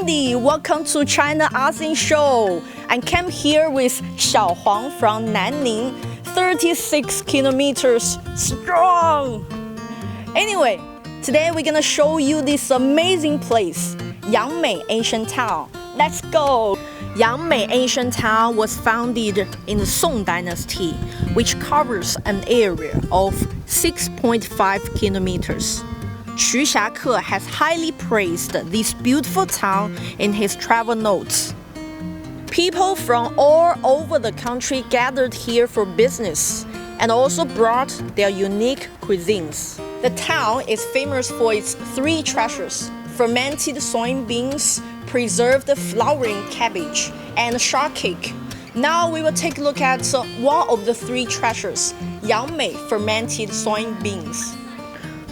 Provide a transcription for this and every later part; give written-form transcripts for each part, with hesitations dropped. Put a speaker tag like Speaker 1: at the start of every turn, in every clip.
Speaker 1: everybody, welcome to China-ASEAN Show. I came here with Xiao Huang from Nanning, 36 kilometers strong. Anyway, today we're gonna show you this amazing place, Yangmei Ancient Town. Let's go! Yangmei Ancient Town was founded in the Song dynasty, which covers an area of 6.5 kilometers.霞客has highly praised this beautiful town in his travel notes. People from all over the country gathered here for business and also brought their unique cuisines. The town is famous for its three treasures: fermented soybeans, preserved flowering cabbage, and Sha Cake. Now we will take a look at one of the three treasures, Yangmei fermented soybeans.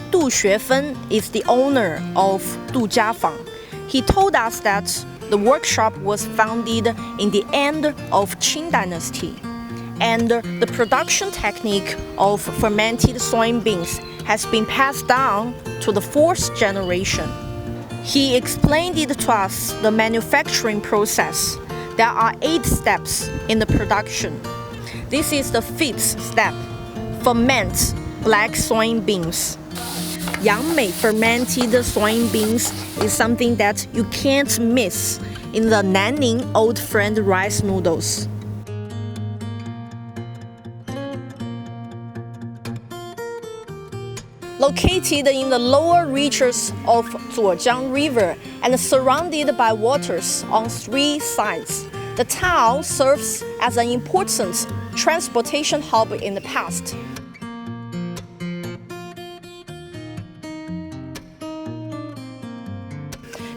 Speaker 1: Du Xuefen is the owner of Du Jiafang. He told us that the workshop was founded in the end of Qing dynasty, and the production technique of fermented soybeans has been passed down to the fourth generation. He explained it to us the manufacturing process. There are 8 steps in the production. This is the 5th step, ferment black soybeans. Yangmei fermented soybeans is something that you can't miss in the Nanning Old Friend rice noodles. Located in the lower reaches of Zuojiang River and surrounded by waters on 3 sides, the town serves as an important transportation hub in the past.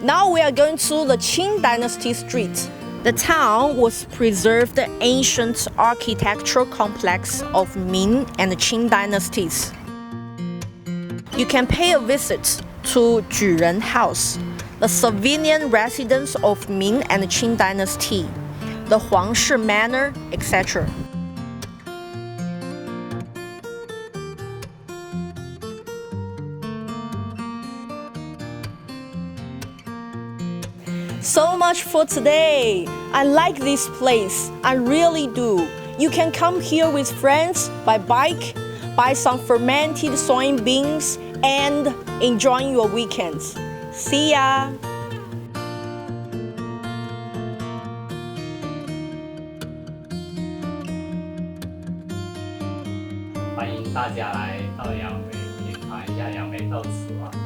Speaker 1: Now we are going to the Qing Dynasty Street. The town was preserved the ancient architectural complex of Ming and Qing dynasties. You can pay a visit to Juren House, the civilian residence of Ming and Qing dynasty, the Huangshi Manor, etc. So much for today. I like this place. I really do. You can come here with friends by bike, buy some fermented soybeans, and enjoy your weekends. See ya!
Speaker 2: 欢迎大家来到杨梅品尝一下杨梅豆豉啊！